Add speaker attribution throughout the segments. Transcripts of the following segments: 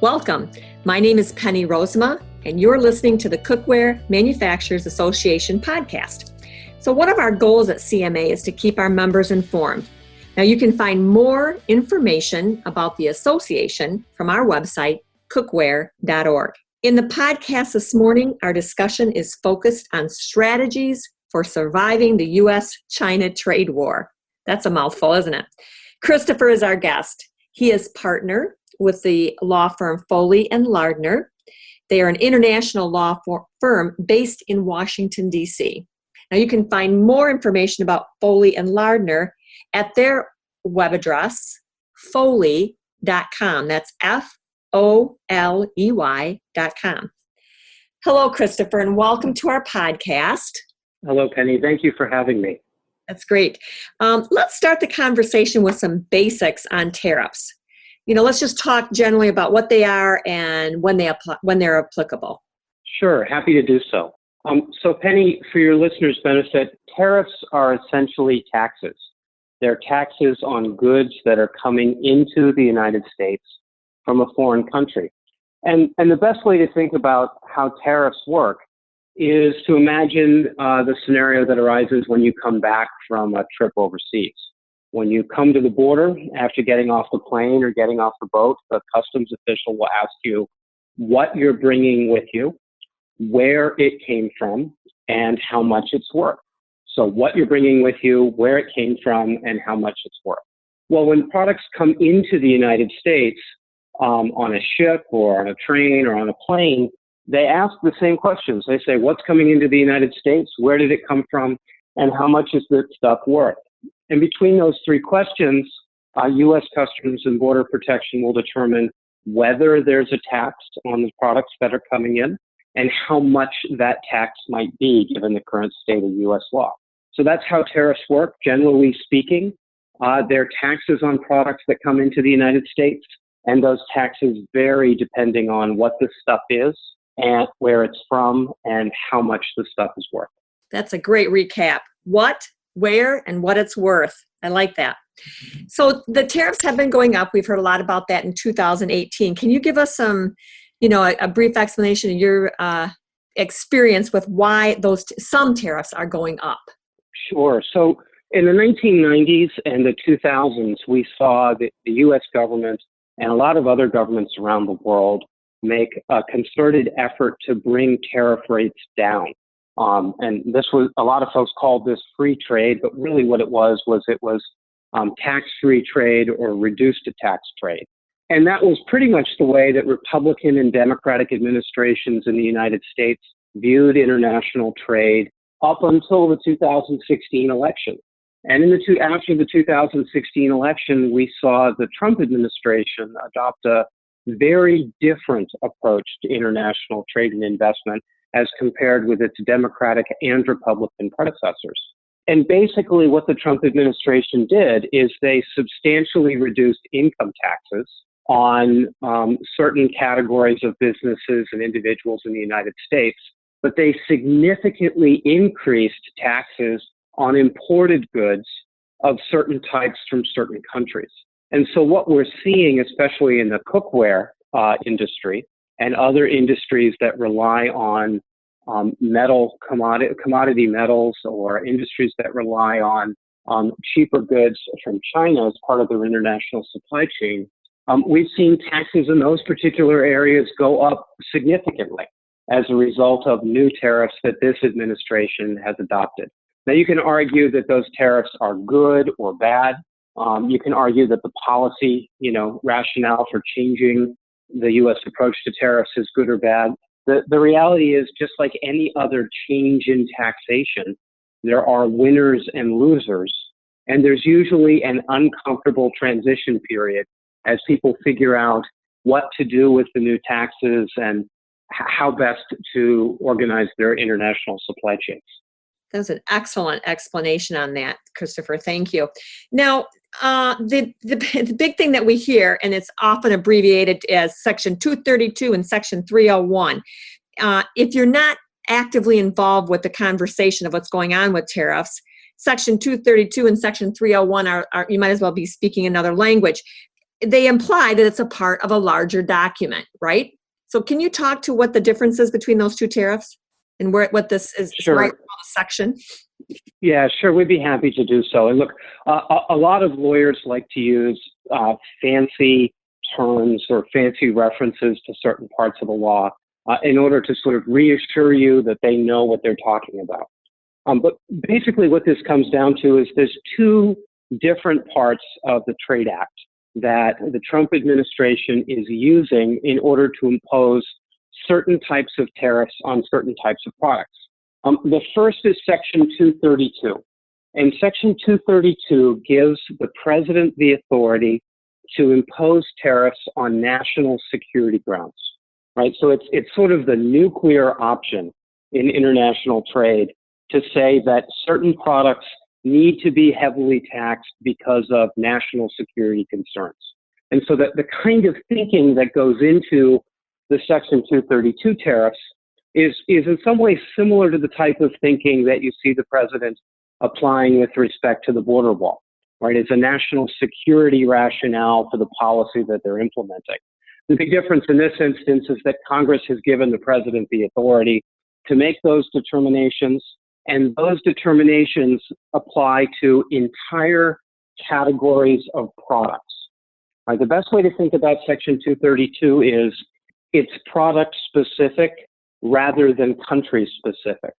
Speaker 1: Welcome. My name is Penny Rosema, and you're listening to the Cookware Manufacturers Association podcast. So one of our goals at CMA is to keep our members informed. Now you can find more information about the association from our website, cookware.org. In the podcast this morning, our discussion is focused on strategies for surviving the U.S.-China trade war. That's a mouthful, isn't it? Christopher is our guest. He is partner with the law firm Foley and Lardner. They are an international law firm based in Washington, D.C. Now you can find more information about Foley and Lardner at their web address, foley.com. That's Foley.com. Hello, Christopher, and welcome to our podcast.
Speaker 2: Hello, Penny. Thank you for having me.
Speaker 1: That's great. Let's start the conversation with some basics on tariffs. Let's just talk generally about what they are and when they're applicable.
Speaker 2: Sure, happy to do so. So Penny, for your listeners' benefit, tariffs are essentially taxes. They're taxes on goods that are coming into the United States from a foreign country. And the best way to think about how tariffs work is to imagine the scenario that arises when you come back from a trip overseas. When you come to the border after getting off the plane or getting off the boat, the customs official will ask you what you're bringing with you, where it came from, and how much it's worth. So what you're bringing with you, where it came from, and how much it's worth. Well, when products come into the United States on a ship or on a train or on a plane, they ask the same questions. They say, what's coming into the United States? Where did it come from? And how much is this stuff worth? And between those three questions, U.S. Customs and Border Protection will determine whether there's a tax on the products that are coming in and how much that tax might be given the current state of U.S. law. So that's how tariffs work, generally speaking. They're taxes on products that come into the United States, and those taxes vary depending on what the stuff is and where it's from and how much the stuff is worth.
Speaker 1: That's a great recap. What, where, and what it's worth. I like that. So the tariffs have been going up. We've heard a lot about that in 2018. Can you give us some, a brief explanation of your experience with why some tariffs are going up?
Speaker 2: Sure. So in the 1990s and the 2000s, we saw the U.S. government and a lot of other governments around the world make a concerted effort to bring tariff rates down. And this was, a lot of folks called this free trade, but really what it was tax-free trade or reduced to tax trade. And that was pretty much the way that Republican and Democratic administrations in the United States viewed international trade up until the 2016 election. And after the 2016 election, we saw the Trump administration adopt a very different approach to international trade and investment as compared with its Democratic and Republican predecessors. And basically what the Trump administration did is they substantially reduced income taxes on certain categories of businesses and individuals in the United States, but they significantly increased taxes on imported goods of certain types from certain countries. And so what we're seeing, especially in the cookware industry and other industries that rely on commodity metals, or industries that rely on cheaper goods from China as part of their international supply chain, we've seen taxes in those particular areas go up significantly as a result of new tariffs that this administration has adopted. Now, you can argue that those tariffs are good or bad. You can argue that the policy, rationale for changing the U.S. approach to tariffs is good or bad. The reality is, just like any other change in taxation, there are winners and losers, and there's usually an uncomfortable transition period as people figure out what to do with the new taxes and how best to organize their international supply chains.
Speaker 1: That's an excellent explanation on that, Christopher. Thank you. Now, the big thing that we hear, and it's often abbreviated as Section 232 and Section 301. If you're not actively involved with the conversation of what's going on with tariffs, Section 232 and Section 301 are you might as well be speaking another language. they imply that it's a part of a larger document, right? So can you talk to what the difference is between those two tariffs and what this is right
Speaker 2: Sure.
Speaker 1: section?
Speaker 2: Yeah, sure. We'd be happy to do so. And look, a lot of lawyers like to use fancy terms or fancy references to certain parts of the law in order to sort of reassure you that they know what they're talking about. But basically what this comes down to is there's two different parts of the Trade Act that the Trump administration is using in order to impose certain types of tariffs on certain types of products. The first is Section 232. And Section 232 gives the president the authority to impose tariffs on national security grounds, right? So it's sort of the nuclear option in international trade to say that certain products need to be heavily taxed because of national security concerns. And so that the kind of thinking that goes into the Section 232 tariffs is in some ways similar to the type of thinking that you see the president applying with respect to the border wall, right? It's a national security rationale for the policy that they're implementing. The big difference in this instance is that Congress has given the president the authority to make those determinations, and those determinations apply to entire categories of products. Right? The best way to think about Section 232 is it's product specific rather than country specific.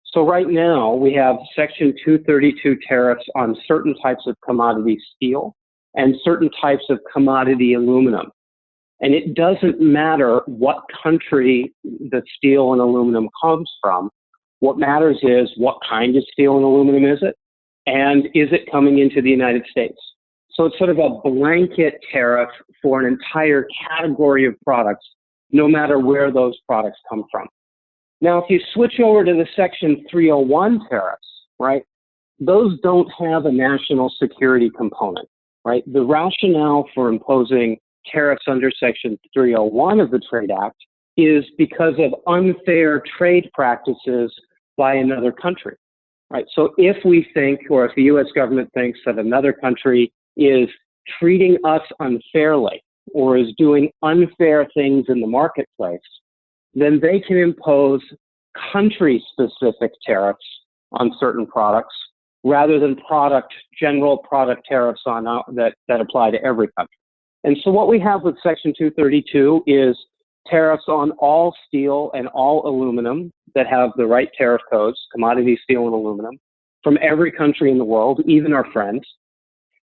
Speaker 2: So right now we have Section 232 tariffs on certain types of commodity steel and certain types of commodity aluminum. And it doesn't matter what country the steel and aluminum comes from. What matters is what kind of steel and aluminum is it, and is it coming into the United States? So it's sort of a blanket tariff for an entire category of products, no matter where those products come from. Now, if you switch over to the Section 301 tariffs, right, those don't have a national security component, right? The rationale for imposing tariffs under Section 301 of the Trade Act is because of unfair trade practices by another country, right? So if we think, or if the U.S. government thinks that another country is treating us unfairly or is doing unfair things in the marketplace, then they can impose country-specific tariffs on certain products rather than general product tariffs on that apply to every country. And so what we have with Section 232 is tariffs on all steel and all aluminum that have the right tariff codes, commodity steel and aluminum, from every country in the world, even our friends.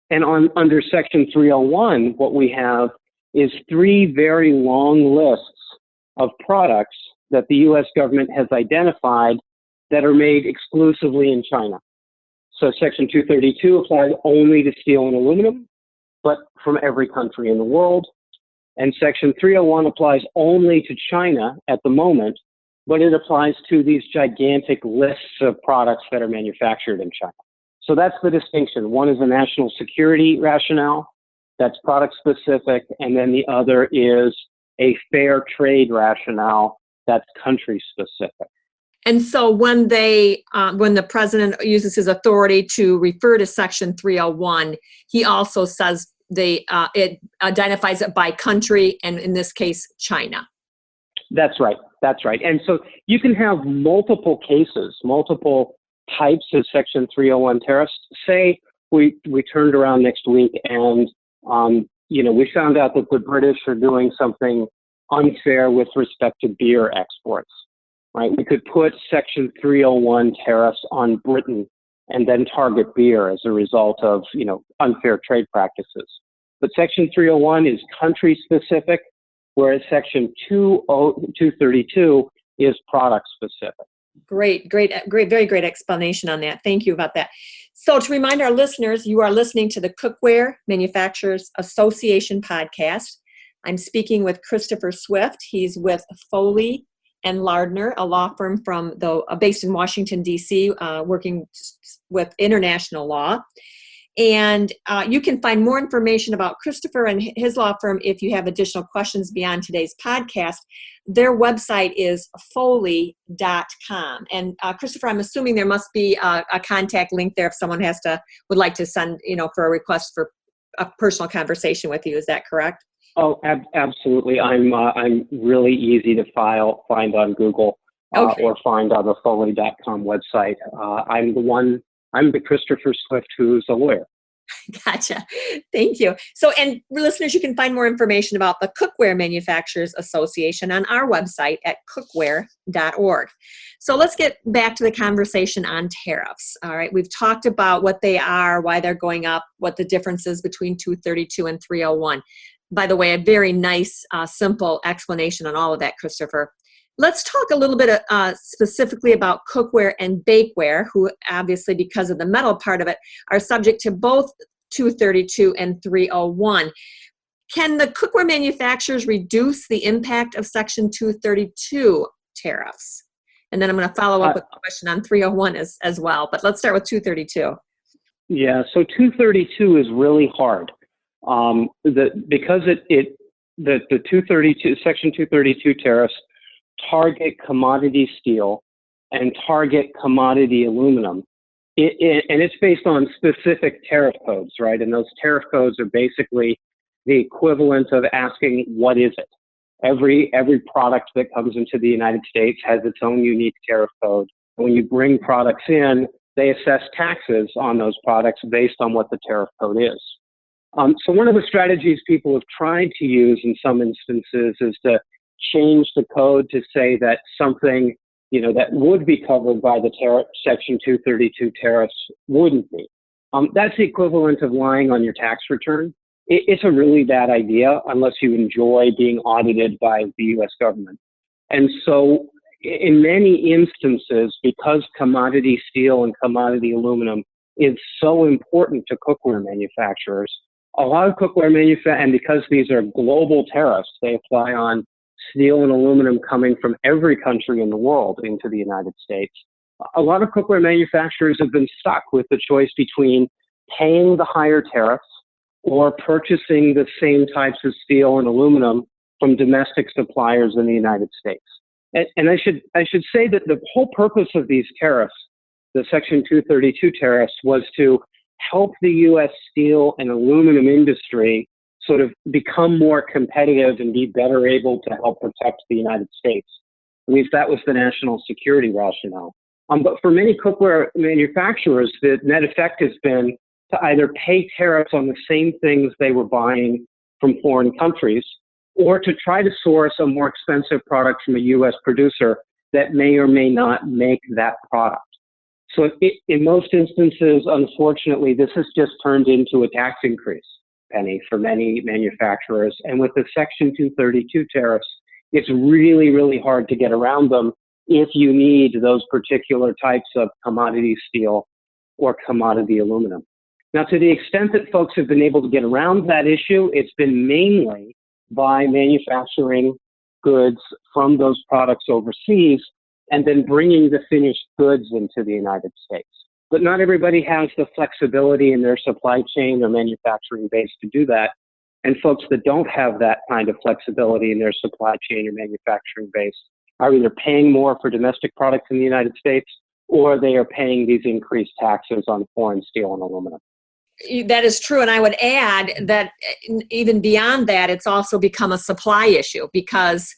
Speaker 2: And under Section 301, what we have is three very long lists of products that the U.S. government has identified that are made exclusively in China. So Section 232 applies only to steel and aluminum, but from every country in the world. And Section 301 applies only to China at the moment, but it applies to these gigantic lists of products that are manufactured in China. So that's the distinction. One is a national security rationale, that's product specific, and then the other is a fair trade rationale, that's country specific.
Speaker 1: And so when the president uses his authority to refer to Section 301, he also says it identifies it by country, and in this case, China.
Speaker 2: That's right. That's right. And so you can have multiple cases, multiple types of Section 301 tariffs. Say we turned around next week and we found out that the British are doing something unfair with respect to beer exports. Right? We could put Section 301 tariffs on Britain and then target beer as a result of, unfair trade practices. But Section 301 is country specific, whereas Section 232 is product specific.
Speaker 1: Great, very great explanation on that. Thank you about that. So to remind our listeners, you are listening to the Cookware Manufacturers Association podcast. I'm speaking with Christopher Swift. He's with Foley and Lardner, a law firm based in Washington, D.C., working with international law. And you can find more information about Christopher and his law firm if you have additional questions beyond today's podcast. Their website is Foley.com. And Christopher, I'm assuming there must be a contact link there if someone would like to send, for a request for a personal conversation with you. Is that correct?
Speaker 2: Oh, absolutely. I'm really easy to find on Google
Speaker 1: Okay.
Speaker 2: or find on the Foley.com website. I'm the Christopher Swift who's a lawyer.
Speaker 1: Gotcha. Thank you. So, and listeners, you can find more information about the Cookware Manufacturers Association on our website at cookware.org. So let's get back to the conversation on tariffs. All right. We've talked about what they are, why they're going up, what the difference is between 232 and 301. By the way, a very nice, simple explanation on all of that, Christopher. Let's talk a little bit specifically about cookware and bakeware, who obviously, because of the metal part of it, are subject to both 232 and 301. Can the cookware manufacturers reduce the impact of Section 232 tariffs? And then I'm going to follow up with a question on 301 as well. But let's start with 232.
Speaker 2: Yeah, so 232 is really hard. Because the 232 Section 232 tariffs target commodity steel and target commodity aluminum. And it's based on specific tariff codes, right? And those tariff codes are basically the equivalent of asking, what is it? Every product that comes into the United States has its own unique tariff code. And when you bring products in, they assess taxes on those products based on what the tariff code is. So one of the strategies people have tried to use in some instances is to change the code to say that something, that would be covered by the Section 232 tariffs wouldn't be. That's the equivalent of lying on your tax return. It's a really bad idea unless you enjoy being audited by the U.S. government. And so in many instances, because commodity steel and commodity aluminum is so important to cookware manufacturers, a lot of cookware and because these are global tariffs, they apply on steel and aluminum coming from every country in the world into the United States. A lot of cookware manufacturers have been stuck with the choice between paying the higher tariffs or purchasing the same types of steel and aluminum from domestic suppliers in the United States. And I should say that the whole purpose of these tariffs, the Section 232 tariffs, was to help the U.S. steel and aluminum industry sort of become more competitive and be better able to help protect the United States. At least that was the national security rationale. But for many cookware manufacturers, the net effect has been to either pay tariffs on the same things they were buying from foreign countries, or to try to source a more expensive product from a U.S. producer that may or may not make that product. So in most instances, unfortunately, this has just turned into a tax increase, Penny, for many manufacturers. And with the Section 232 tariffs, it's really, really hard to get around them if you need those particular types of commodity steel or commodity aluminum. Now, to the extent that folks have been able to get around that issue, it's been mainly by manufacturing goods from those products overseas and then bringing the finished goods into the United States. But not everybody has the flexibility in their supply chain or manufacturing base to do that. And folks that don't have that kind of flexibility in their supply chain or manufacturing base are either paying more for domestic products in the United States, or they are paying these increased taxes on foreign steel and aluminum.
Speaker 1: That is true. And I would add that even beyond that, it's also become a supply issue because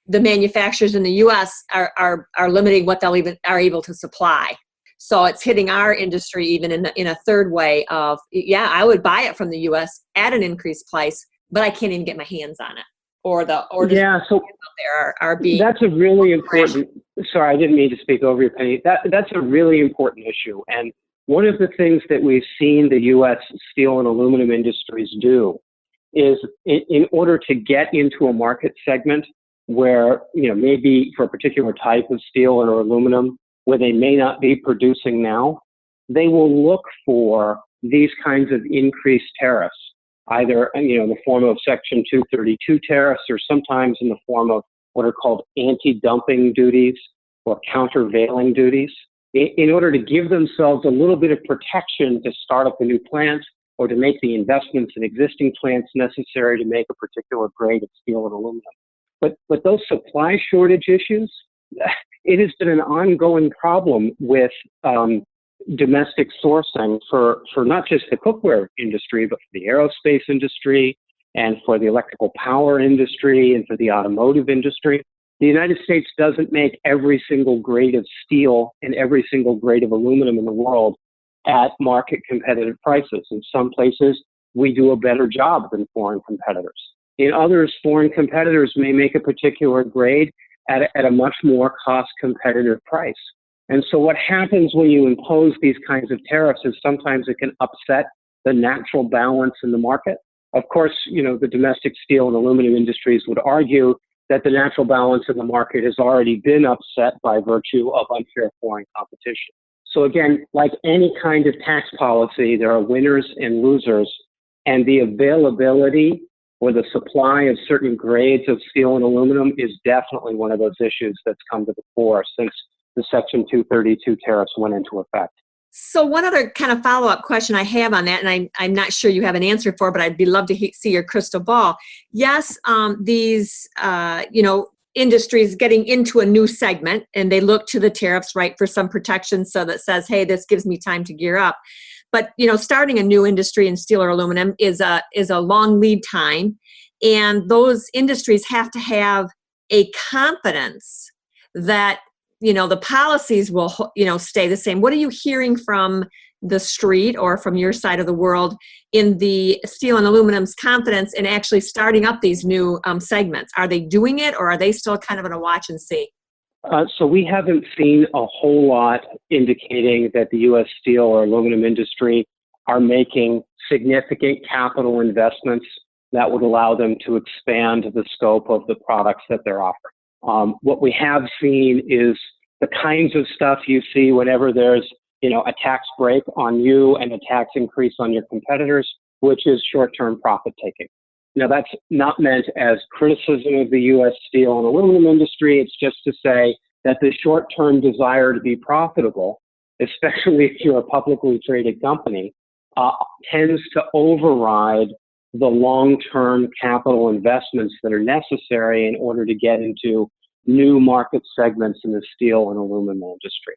Speaker 1: the manufacturers in the U.S. are limiting what they'll even are able to supply. So it's hitting our industry even in a third way of, yeah, I would buy it from the U.S. at an increased price, but I can't even get my hands on it. Or so there are being.
Speaker 2: That's a really important. Sorry, I didn't mean to speak over you, Penny. That's a really important issue. And one of the things that we've seen the U.S. steel and aluminum industries do is, in order to get into a market segment where, maybe for a particular type of steel or aluminum, where they may not be producing now, they will look for these kinds of increased tariffs, either, in the form of Section 232 tariffs, or sometimes in the form of what are called anti-dumping duties or countervailing duties, in order to give themselves a little bit of protection to start up a new plant or to make the investments in existing plants necessary to make a particular grade of steel and aluminum. But those supply shortage issues, it has been an ongoing problem with domestic sourcing for not just the cookware industry, but for the aerospace industry and for the electrical power industry and for the automotive industry. The United States doesn't make every single grade of steel and every single grade of aluminum in the world at market competitive prices. In some places, we do a better job than foreign competitors. In others, foreign competitors may make a particular grade at a much more cost competitive price. And so what happens when you impose these kinds of tariffs is sometimes it can upset the natural balance in the market. Of course, the domestic steel and aluminum industries would argue that the natural balance in the market has already been upset by virtue of unfair foreign competition. So again, like any kind of tax policy, there are winners and losers, and the availability or the supply of certain grades of steel and aluminum is definitely one of those issues that's come to the fore since the Section 232 tariffs went into effect.
Speaker 1: So one other kind of follow-up question I have on that, and I'm not sure you have an answer for, but I'd be love to see your crystal ball. Yes, these industries getting into a new segment, and they look to the tariffs, right, for some protection, so that says, hey, this gives me time to gear up. But starting a new industry in steel or aluminum is a long lead time, and those industries have to have a confidence that the policies will, stay the same. What are you hearing from the street or from your side of the world in the steel and aluminum's confidence in actually starting up these new segments? Are they doing it, or are they still kind of in a watch and see?
Speaker 2: So we haven't seen a whole lot indicating that the U.S. steel or aluminum industry are making significant capital investments that would allow them to expand the scope of the products that they're offering. What we have seen is the kinds of stuff you see whenever there's, a tax break on you and a tax increase on your competitors, which is short-term profit taking. Now, that's not meant as criticism of the U.S. steel and aluminum industry. It's just to say that the short-term desire to be profitable, especially if you're a publicly traded company, tends to override the long-term capital investments that are necessary in order to get into new market segments in the steel and aluminum industry.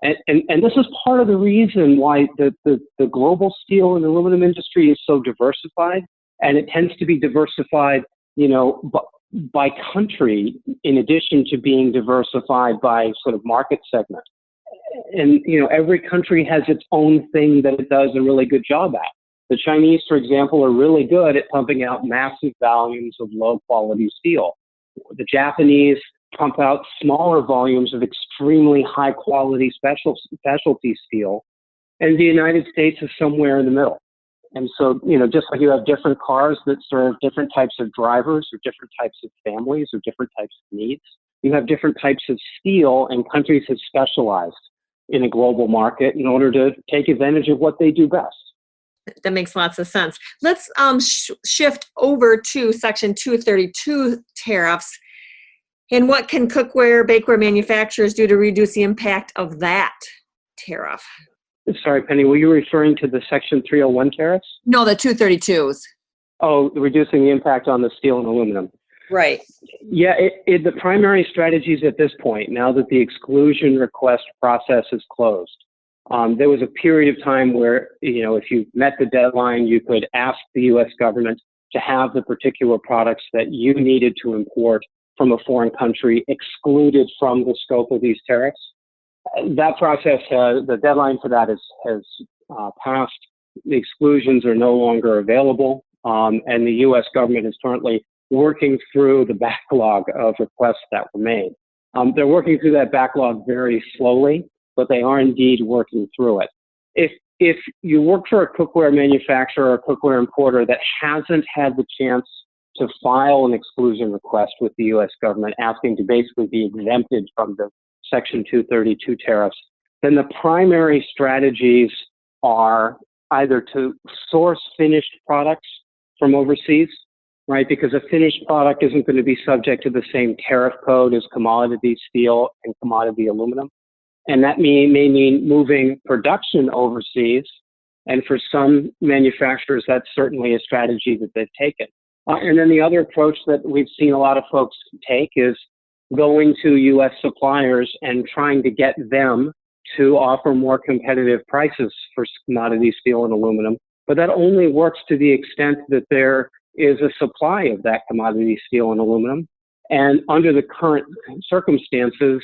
Speaker 2: And this is part of the reason why the global steel and aluminum industry is so diversified, and it tends to be diversified, by country in addition to being diversified by sort of market segment. And, every country has its own thing that it does a really good job at. The Chinese, for example, are really good at pumping out massive volumes of low-quality steel. The Japanese pump out smaller volumes of extremely high-quality specialty steel, and the United States is somewhere in the middle. And so, just like you have different cars that serve different types of drivers or different types of families or different types of needs, you have different types of steel, and countries have specialized in a global market in order to take advantage of what they do best.
Speaker 1: That makes lots of sense. Let's shift over to Section 232 tariffs. And what can cookware, bakeware manufacturers do to reduce the impact of that tariff?
Speaker 2: Sorry, Penny, were you referring to the Section 301 tariffs?
Speaker 1: No, the 232s.
Speaker 2: Oh, reducing the impact on the steel and aluminum.
Speaker 1: Right.
Speaker 2: Yeah, the primary strategies at this point, now that the exclusion request process is closed, there was a period of time where, if you met the deadline, you could ask the U.S. government to have the particular products that you needed to import from a foreign country excluded from the scope of these tariffs. That process, the deadline for that has passed. The exclusions are no longer available, and the U.S. government is currently working through the backlog of requests that were made. They're working through that backlog very slowly, but they are indeed working through it. If you work for a cookware manufacturer or a cookware importer that hasn't had the chance to file an exclusion request with the U.S. government asking to basically be exempted from the Section 232 tariffs, then the primary strategies are either to source finished products from overseas, right? Because a finished product isn't going to be subject to the same tariff code as commodity steel and commodity aluminum. And that may mean moving production overseas. And for some manufacturers, that's certainly a strategy that they've taken. And then the other approach that we've seen a lot of folks take is going to U.S. suppliers and trying to get them to offer more competitive prices for commodity steel and aluminum, but that only works to the extent that there is a supply of that commodity steel and aluminum. And under the current circumstances,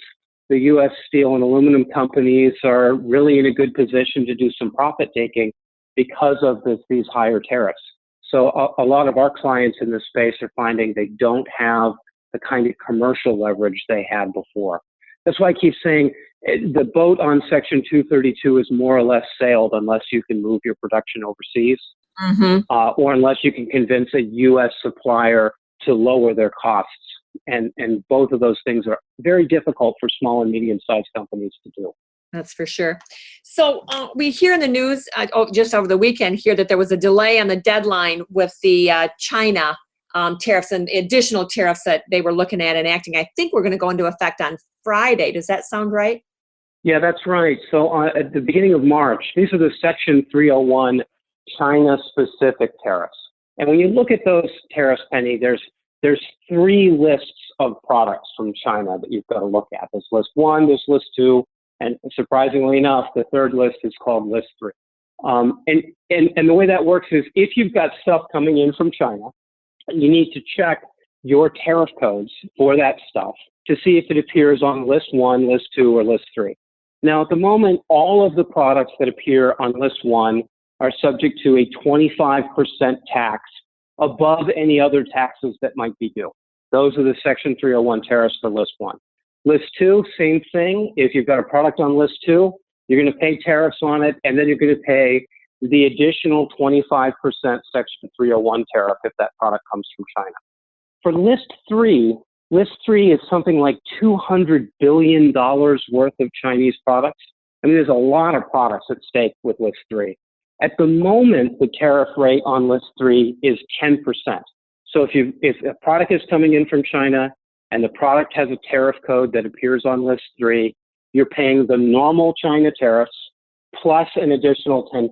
Speaker 2: the U.S. steel and aluminum companies are really in a good position to do some profit taking because of these higher tariffs. So a lot of our clients in this space are finding they don't have the kind of commercial leverage they had before. That's why I keep saying the boat on Section 232 is more or less sailed unless you can move your production overseas, or unless you can convince a U.S. supplier to lower their costs. And both of those things are very difficult for small and medium-sized companies to do.
Speaker 1: That's for sure. So we hear in the news just over the weekend here that there was a delay on the deadline with the China tariffs and additional tariffs that they were looking at enacting. I think we're going to go into effect on Friday. Does that sound right?
Speaker 2: Yeah, that's right. So at the beginning of March, these are the Section 301 China-specific tariffs. And when you look at those tariffs, Penny, there's three lists of products from China that you've got to look at. There's list 1, there's list 2, and surprisingly enough, the third list is called list 3. And the way that works is if you've got stuff coming in from China, you need to check your tariff codes for that stuff to see if it appears on list 1, list 2, or list 3. Now, at the moment, all of the products that appear on list 1 are subject to a 25% tax above any other taxes that might be due. Those are the Section 301 tariffs for list 1. List 2, same thing. If you've got a product on list 2, you're going to pay tariffs on it, and then you're going to pay the additional 25% Section 301 tariff if that product comes from China. For list 3 is something like $200 billion worth of Chinese products. I mean, there's a lot of products at stake with list 3. At the moment, the tariff rate on list 3 is 10%. So if a product is coming in from China and the product has a tariff code that appears on list 3, you're paying the normal China tariffs plus an additional 10%.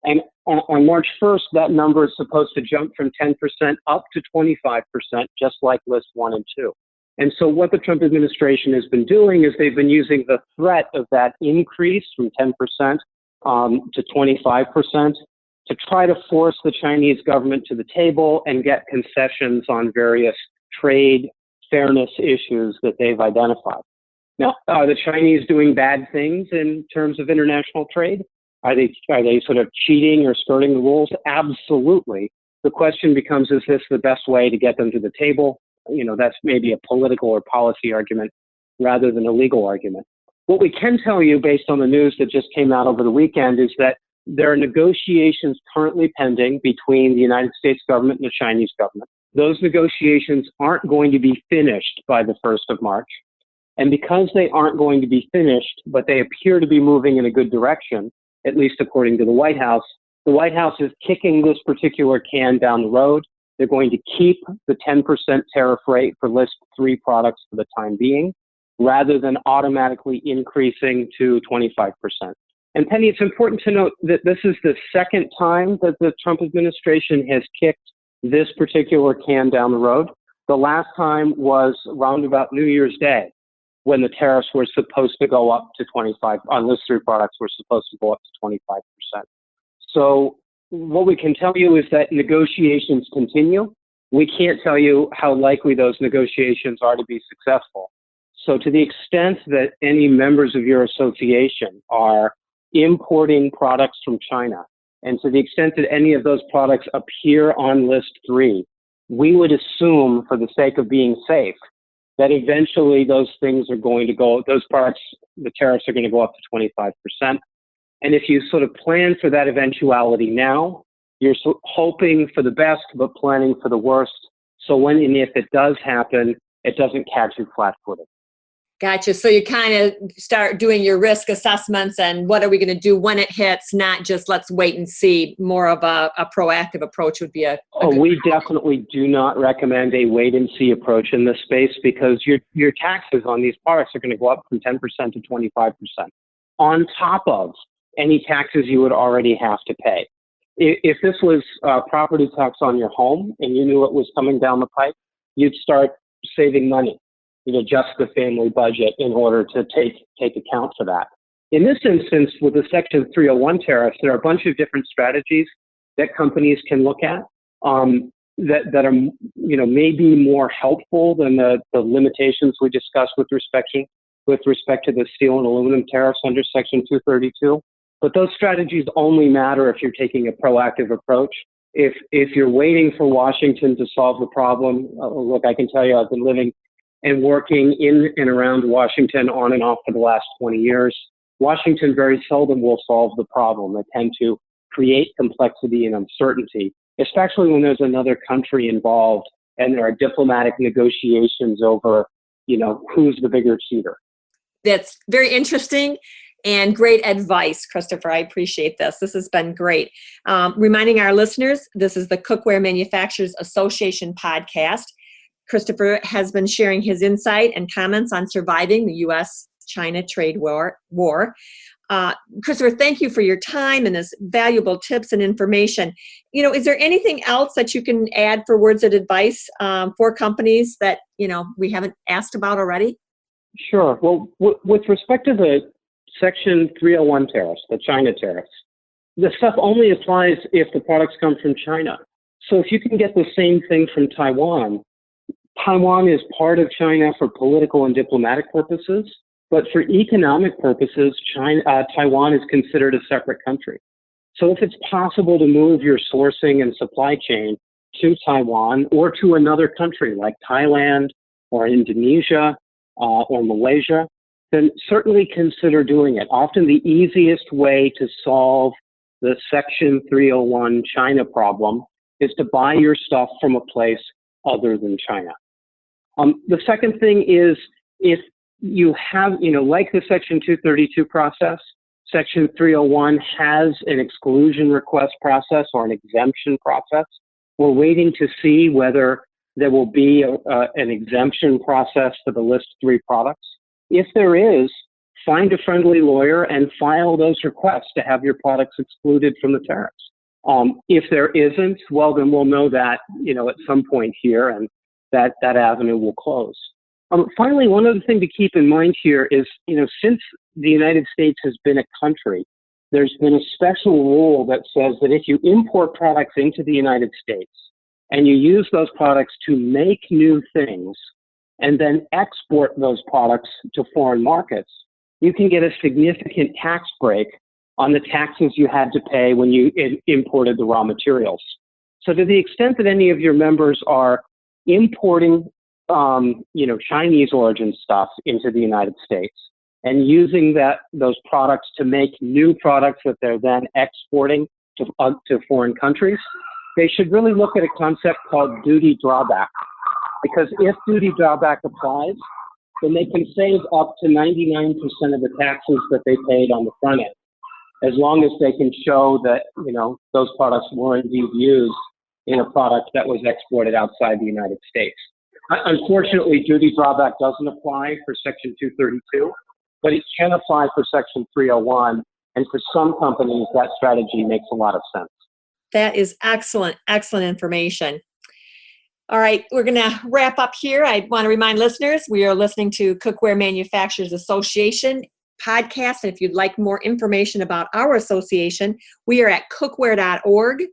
Speaker 2: And on March 1st, that number is supposed to jump from 10% up to 25%, just like list 1 and 2. And so what the Trump administration has been doing is they've been using the threat of that increase from 10% to 25% to try to force the Chinese government to the table and get concessions on various trade fairness issues that they've identified. Now, are the Chinese doing bad things in terms of international trade? Are they sort of cheating or skirting the rules? Absolutely. The question becomes, is this the best way to get them to the table? You know, that's maybe a political or policy argument rather than a legal argument. What we can tell you based on the news that just came out over the weekend is that there are negotiations currently pending between the United States government and the Chinese government. Those negotiations aren't going to be finished by the 1st of March. And because they aren't going to be finished, but they appear to be moving in a good direction, at least according to the White House is kicking this particular can down the road. They're going to keep the 10% tariff rate for list 3 products for the time being, rather than automatically increasing to 25%. And Penny, it's important to note that this is the second time that the Trump administration has kicked this particular can down the road. The last time was around about New Year's Day, when the tariffs were supposed to go up to 25, on list 3 products were supposed to go up to 25%. So what we can tell you is that negotiations continue. We can't tell you how likely those negotiations are to be successful. So to the extent that any members of your association are importing products from China, and to the extent that any of those products appear on list 3, we would assume, for the sake of being safe, that eventually those things are going to go, those products, the tariffs are going to go up to 25%. And if you sort of plan for that eventuality now, you're hoping for the best, but planning for the worst. So when and if it does happen, it doesn't catch you flat-footed.
Speaker 1: Gotcha. So you kind of start doing your risk assessments and what are we going to do when it hits, not just let's wait and see. More of a proactive approach would be
Speaker 2: we definitely do not recommend a wait and see approach in this space, because your taxes on these products are going to go up from 10% to 25% on top of any taxes you would already have to pay. If this was property tax on your home and you knew it was coming down the pipe, you'd start saving money. You'd adjust the family budget in order to take account for that. In this instance, with the Section 301 tariffs, there are a bunch of different strategies that companies can look at that are, maybe more helpful than the limitations we discussed with respect to the steel and aluminum tariffs under Section 232. But those strategies only matter if you're taking a proactive approach. If you're waiting for Washington to solve the problem, look, I can tell you I've been living and working in and around Washington on and off for the last 20 years. Washington very seldom will solve the problem. They tend to create complexity and uncertainty, especially when there's another country involved and there are diplomatic negotiations over, who's the bigger cheater.
Speaker 1: That's very interesting and great advice, Christopher. I appreciate this. This has been great. Reminding our listeners, this is the Cookware Manufacturers Association podcast. Christopher has been sharing his insight and comments on surviving the U.S.-China trade war. Christopher, thank you for your time and this valuable tips and information. Is there anything else that you can add for words of advice for companies that, we haven't asked about already?
Speaker 2: Sure. Well, with respect to the Section 301 tariffs, the China tariffs, the stuff only applies if the products come from China. So if you can get the same thing from Taiwan, Taiwan is part of China for political and diplomatic purposes, but for economic purposes, Taiwan is considered a separate country. So if it's possible to move your sourcing and supply chain to Taiwan or to another country like Thailand or Indonesia or Malaysia, then certainly consider doing it. Often the easiest way to solve the Section 301 China problem is to buy your stuff from a place other than China. The second thing is, if you have, like the Section 232 process, Section 301 has an exclusion request process or an exemption process. We're waiting to see whether there will be an exemption process for the list 3 products. If there is, find a friendly lawyer and file those requests to have your products excluded from the tariffs. If there isn't, well, then we'll know that, at some point here, and that avenue will close. Finally, one other thing to keep in mind here is, since the United States has been a country, there's been a special rule that says that if you import products into the United States and you use those products to make new things and then export those products to foreign markets, you can get a significant tax break on the taxes you had to pay when you imported the raw materials. So to the extent that any of your members are importing Chinese origin stuff into the United States and using those products to make new products that they're then exporting to foreign countries, they should really look at a concept called duty drawback. Because if duty drawback applies, then they can save up to 99% of the taxes that they paid on the front end, as long as they can show that, those products were indeed used in a product that was exported outside the United States. Unfortunately, duty drawback doesn't apply for Section 232, but it can apply for Section 301. And for some companies, that strategy makes a lot of sense.
Speaker 1: That is excellent, excellent information. All right, we're going to wrap up here. I want to remind listeners, we are listening to Cookware Manufacturers Association podcast. And if you'd like more information about our association, we are at cookware.org.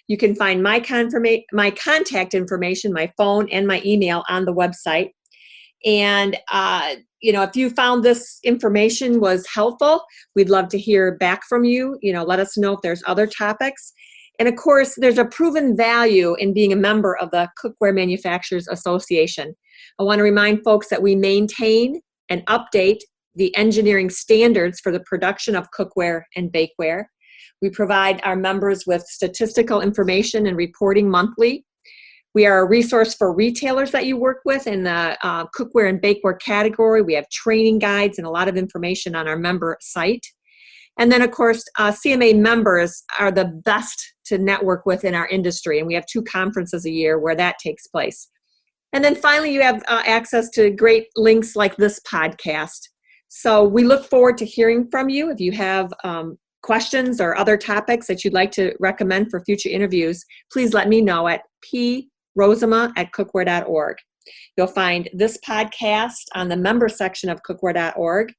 Speaker 1: You can find my contact information, my phone, and my email on the website. And, if you found this information was helpful, we'd love to hear back from you. Let us know if there's other topics. And of course, there's a proven value in being a member of the Cookware Manufacturers Association. I want to remind folks that we maintain and update the engineering standards for the production of cookware and bakeware. We provide our members with statistical information and reporting monthly. We are a resource for retailers that you work with in the cookware and bakeware category. We have training guides and a lot of information on our member site. And then, of course, CMA members are the best to network with in our industry, and we have 2 conferences a year where that takes place. And then finally, you have access to great links like this podcast. So we look forward to hearing from you. If you have questions or other topics that you'd like to recommend for future interviews, please let me know at prosima@cookware.org. You'll find this podcast on the member section of cookware.org.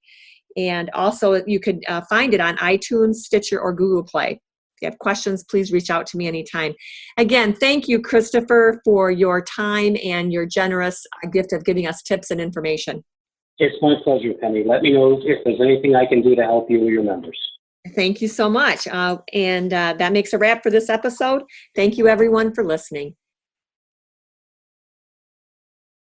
Speaker 1: And also, you could find it on iTunes, Stitcher, or Google Play. If you have questions, please reach out to me anytime. Again, thank you, Christopher, for your time and your generous gift of giving us tips and information.
Speaker 2: It's my pleasure, Penny. Let me know if there's anything I can do to help you or your members.
Speaker 1: Thank you so much. And that makes a wrap for this episode. Thank you, everyone, for listening.